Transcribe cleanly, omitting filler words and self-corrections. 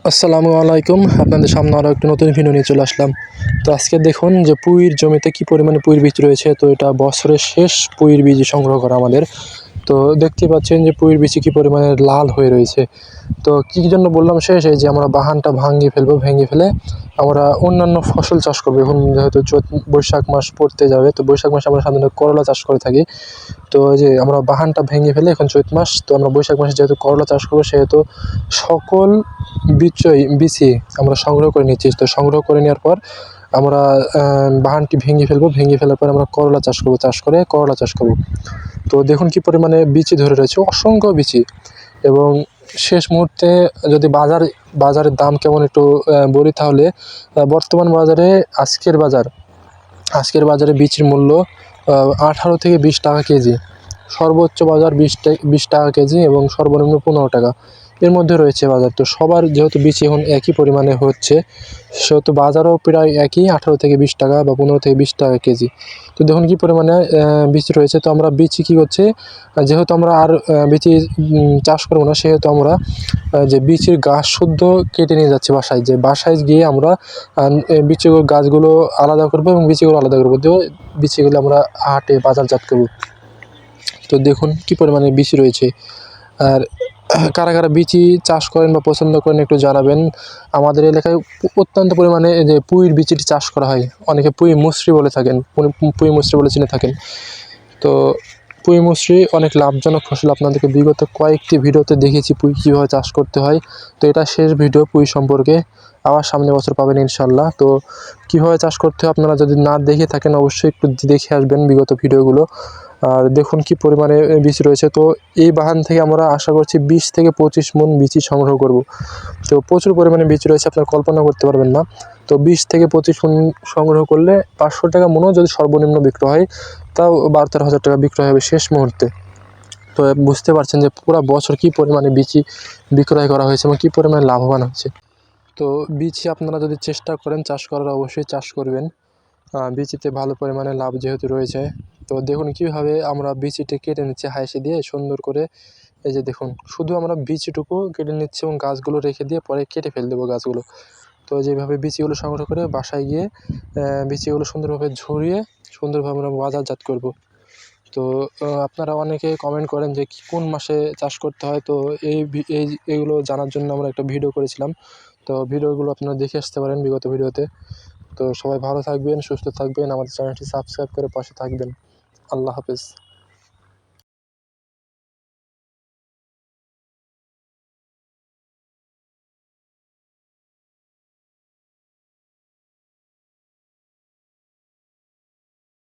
আসসালামু আলাইকুম। আপনাদের সামনে আরও একটি নতুন ভিডিও নিয়ে চলে আসলাম। তো আজকে দেখুন যে পুঁইর জমিতে কি পরিমাণে পুঁইর বীজ রয়েছে। তো এটা বছরের শেষ পুঁইর বীজ সংগ্রহ করা আমাদের। তো দেখতে পাচ্ছেন যে পুঁইর বীজ কি পরিমাণে লাল হয়ে রয়েছে। তো কী জন্য বললাম শেষ, এই যে আমরা বাহানটা ভেঙে ফেলে আমরা অন্যান্য ফসল চাষ করবো। এখন যেহেতু বৈশাখ মাস পড়তে যাবে, তো বৈশাখ মাসে আমরা সাধারণত করলা চাষ করে থাকি। তো এই যে আমরা বাহানটা ভেঙে ফেলে এখন চৈত মাস, তো আমরা বৈশাখ মাসে যেহেতু করলা চাষ করবো, সেহেতু সকল বিচি আমরা সংগ্রহ করে নিচ্ছি। তো সংগ্রহ করে নেওয়ার পর আমরা বাহানটি ভেঙে ফেলার পর আমরা করলা চাষ করবো, করলা চাষ করবো। তো দেখুন কি পরিমাণে বিচি ধরে রয়েছে, অসংখ্য বিচি। এবং শেষ মুহূর্তে যদি বাজারের দাম কেমন একটু বলি, তাহলে বর্তমান বাজারে আজকের বাজারে বিচির মূল্য 18 থেকে 20 টাকা কেজি। সর্বোচ্চ বাজার 20 টাকা কেজি এবং সর্বনিম্ন 15 টাকা, এর মধ্যে রয়েছে বাজার। তো সবার যেহেতু বিচি এখন একই পরিমাণে হচ্ছে, সেহেতু বাজারও প্রায় একই, 18 থেকে 20 টাকা বা 15 থেকে 20 টাকা কেজি। তো দেখুন কি পরিমাণে বিচি রয়েছে। তো আমরা বিচি কী করছে, যেহেতু আমরা আর বিচি চাষ করবো না, সেহেতু আমরা যে বিচির গাছ শুদ্ধ কেটে নিয়ে যাচ্ছি বাসায়। বাসায় গিয়ে আমরা গাছগুলো আলাদা করবো এবং বিচিগুলো আলাদা করবো, দিয়ে বিচিগুলো আমরা হাটে বাজারজাত করবো। তো দেখুন কি পরিমাণে বিচি রয়েছে। আর কারা কারা বিচি চাষ করেন বা পছন্দ করেন একটু জানাবেন। আমাদের এলাকায় অত্যন্ত পরিমাণে এই যে পুঁইর বিচিটি চাষ করা হয়। অনেকে পুঁই মুসরি বলে থাকেন, পুঁই মুসরি বলে চিনে থাকেন। তো পুঁই মুসরি অনেক লাভজনক ফসল। আপনাদেরকে বিগত কয়েকটি ভিডিওতে দেখিয়েছি পুঁই কীভাবে চাষ করতে হয়। তো এটা শেষ ভিডিও পুঁই সম্পর্কে, আবার সামনে বছর পাবেন ইনশাল্লাহ। তো কীভাবে চাষ করতে হয় আপনারা যদি না দেখে থাকেন, অবশ্যই একটু দেখে আসবেন বিগত ভিডিওগুলো। আর দেখুন কি পরিমাণে বীজ রয়েছে। তো এই বাগান থেকে আমরা আশা করছি 20 থেকে 25 মণ বিচি সংগ্রহ করব। তো প্রচুর পরিমাণে বীজ রয়েছে, আপনারা কল্পনা করতে পারবেন না। তো 20 থেকে 25 মণ সংগ্রহ করলে 500 টাকা মণও যদি সর্বনিম্ন বিক্রয় হয়, তাও 12-13 হাজার টাকা বিক্রয় হবে শেষ মুহূর্তে। তো বুঝতে পারছেন যে পুরো বছর কী পরিমাণে বিচি বিক্রয় করা হয়েছে এবং কী পরিমাণে লাভবান হচ্ছে। তো বিচি আপনারা যদি চেষ্টা করেন চাষ করার, অবশ্যই চাষ করবেন। বিচিতে ভালো পরিমাণে লাভ যেহেতু রয়েছে। তো দেখুন কীভাবে আমরা বিচিটি কেটে নিচ্ছি হাঁইসি দিয়ে সুন্দর করে। এই যে দেখুন, শুধু আমরা বিচিটুকু কেটে নিচ্ছি এবং গাছগুলো রেখে দিয়ে পরে কেটে ফেলে দেবো গাছগুলো। তো যেভাবে বিচিগুলো সংগ্রহ করে বাসায় গিয়ে বিচিগুলো সুন্দরভাবে ঝরিয়ে সুন্দরভাবে আমরা বাজারজাত করব। তো আপনারা অনেকে কমেন্ট করেন যে কোন মাসে চাষ করতে হয়। তো এইগুলো জানার জন্য আমরা একটা ভিডিও করেছিলাম। তো ভিডিওগুলো আপনারা দেখে আসতে পারেন বিগত ভিডিওতে। তো সবাই ভালো থাকবেন, সুস্থ থাকবেন, আমাদের চ্যানেলটি সাবস্ক্রাইব করে পাশে থাকবেন। আল্লাহ হাফেজ।